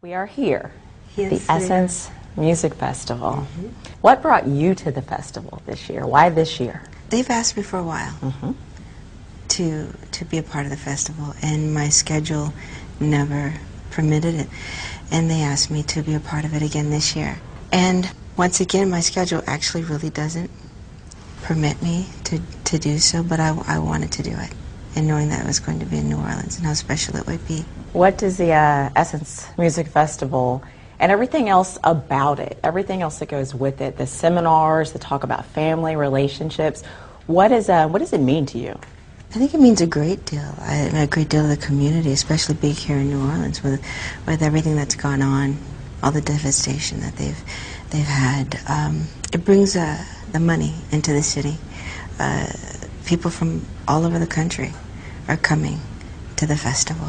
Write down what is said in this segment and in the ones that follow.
We are here, Yes, the Essence Music Festival. Mm-hmm. What brought you to the festival this year? Why this year? They've asked me for a while to be a part of the festival, and my schedule never permitted it. And they asked me to be a part of it again this year. And once again, my schedule actually really doesn't permit me to do so, but I wanted to do it, and knowing that it was going to be in New Orleans and how special it would be. What does the Essence Music Festival and everything else about it, everything else that goes with it, the seminars, the talk about family, relationships, what does it mean to you? I think it means a great deal. A great deal to the community, especially being here in New Orleans with everything that's gone on, all the devastation that they've had. It brings the money into the city. People from all over the country are coming to the festival.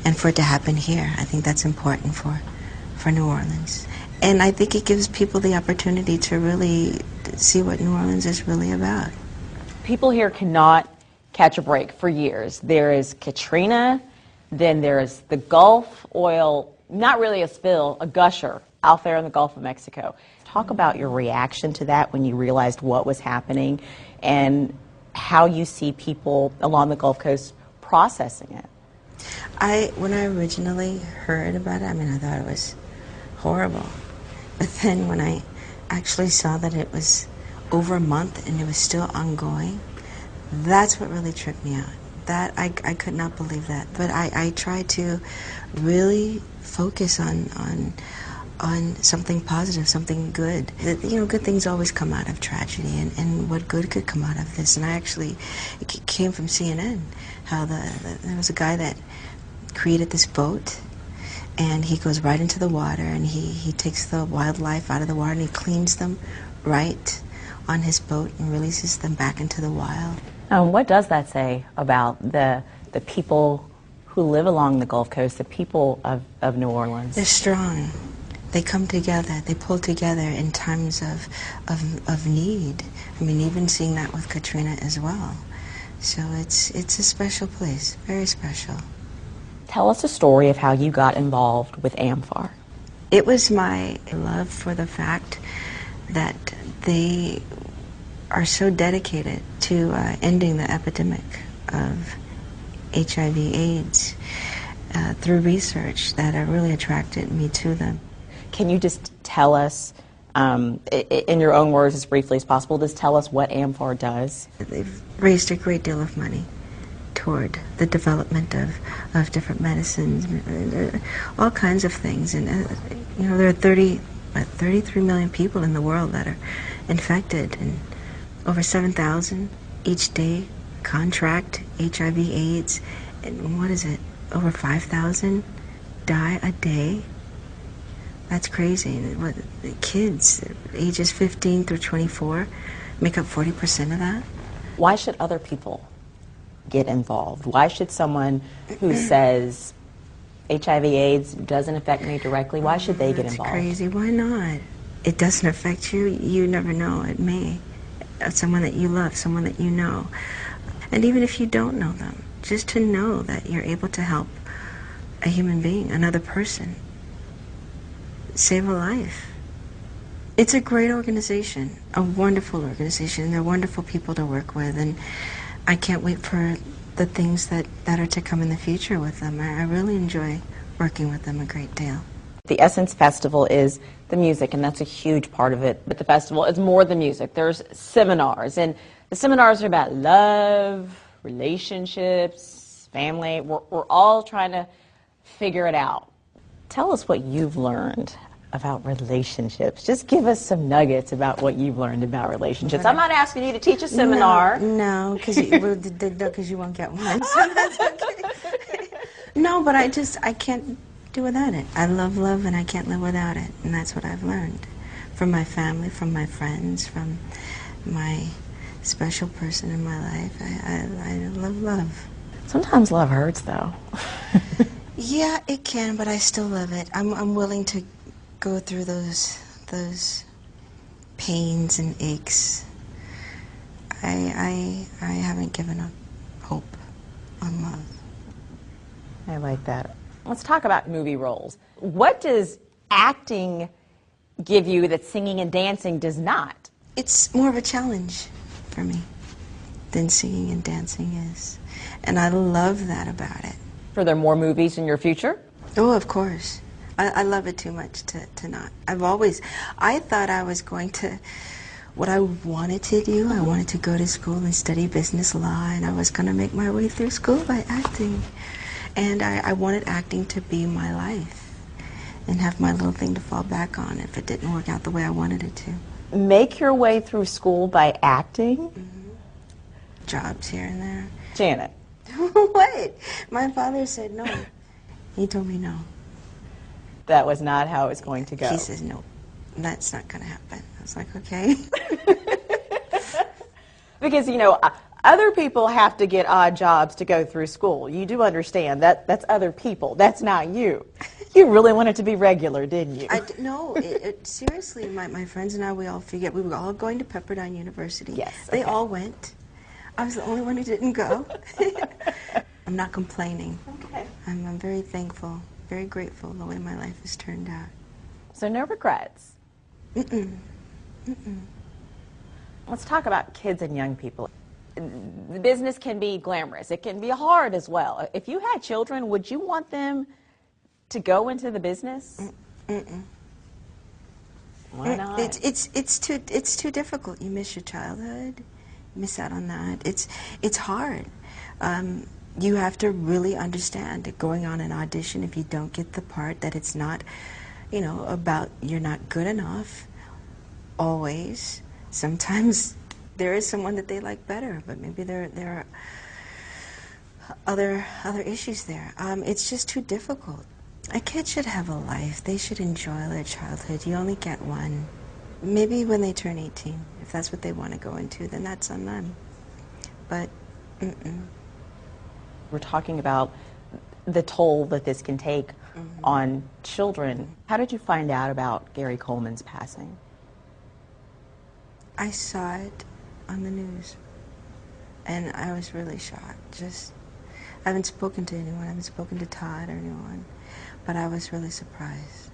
And for it to happen here, I think that's important for New Orleans. And I think it gives people the opportunity to really see what New Orleans is really about. People here cannot catch a break for years. There is Katrina, then there is the Gulf oil, not really a spill, a gusher out there in the Gulf of Mexico. Talk about your reaction to that when you realized what was happening and how you see people along the Gulf Coast processing it. When I originally heard about it, I thought it was horrible. But then when I actually saw that it was over a month and it was still ongoing, that's what really tripped me out. That I could not believe that. But I try to really focus on something positive, something good. Good things always come out of tragedy, and what good could come out of this. And it came from CNN, how there was a guy that created this boat, and he goes right into the water, and he takes the wildlife out of the water, and he cleans them right on his boat and releases them back into the wild. What does that say about the people who live along the Gulf Coast, the people of New Orleans? They're strong. They come together. They pull together in times of need. Even seeing that with Katrina as well. So it's a special place, very special. Tell us a story of how you got involved with AMFAR. It was my love for the fact that they are so dedicated to ending the epidemic of HIV/AIDS through research that really attracted me to them. Can you just tell us, in your own words as briefly as possible, just tell us what AMFAR does? They've raised a great deal of money toward the development of different medicines, all kinds of things. And there are 33 million people in the world that are infected, and over 7,000 each day contract HIV/AIDS, and what is it? Over 5,000 die a day. That's crazy. The kids, ages 15 through 24, make up 40% of that. Why should other people get involved? Why should someone who says HIV/AIDS doesn't affect me directly, why should they get involved? That's crazy. Why not? It doesn't affect you. You never know. It may. Someone that you love, someone that you know. And even if you don't know them, just to know that you're able to help a human being, another person, save a life. It's a great organization, a wonderful organization, and they're wonderful people to work with, and I can't wait for the things that are to come in the future with them. I really enjoy working with them a great deal. The Essence Festival is the music, and that's a huge part of it. But the festival is more than music. There's seminars, and the seminars are about love, relationships, family. We're all trying to figure it out. Tell us what you've learned about relationships. Just give us some nuggets about what you've learned about relationships. I'm not asking you to teach a seminar. No, because you won't get one, so that's okay. No, but I can't do without it. I love love, and I can't live without it, and that's what I've learned from my family, from my friends, from my special person in my life. I love love. Sometimes love hurts, though. Yeah, it can, but I still love it. I'm willing to go through those pains and aches. I haven't given up hope on love. I like that. Let's talk about movie roles. What does acting give you that singing and dancing does not? It's more of a challenge for me than singing and dancing is. And I love that about it. Are there more movies in your future? Oh, of course. I love it too much to not. I thought I was going to, what I wanted to do, I wanted to go to school and study business law, and I was going to make my way through school by acting. And I wanted acting to be my life and have my little thing to fall back on if it didn't work out the way I wanted it to. Make your way through school by acting? Mm-hmm. Jobs here and there. Janet. What? My father said no. He told me no. That was not how it was going to go. He says, no, that's not going to happen. I was like, okay. Because, you know, other people have to get odd jobs to go through school. You do understand that that's other people. That's not you. You really wanted to be regular, didn't you? No, seriously, my friends and I, we were all going to Pepperdine University. Yes. They okay. all went. I was the only one who didn't go. I'm not complaining. Okay. I'm very thankful, very grateful the way my life has turned out. So no regrets? Mm-mm. Mm-mm. Let's talk about kids and young people. The business can be glamorous. It can be hard as well. If you had children, would you want them to go into the business? Mm-mm. Why not? It's too difficult. You miss your childhood. You miss out on that. It's hard. You have to really understand that going on an audition, if you don't get the part, that it's not, you know, about you're not good enough. Always. Sometimes there is someone that they like better, but maybe there are other issues there. It's just too difficult. A kid should have a life. They should enjoy their childhood. You only get one. Maybe when they turn 18, if that's what they want to go into, then that's on them. But, We're talking about the toll that this can take on children. How did you find out about Gary Coleman's passing? I saw it on the news, and I was really shocked. I haven't spoken to anyone. I haven't spoken to Todd or anyone, but I was really surprised.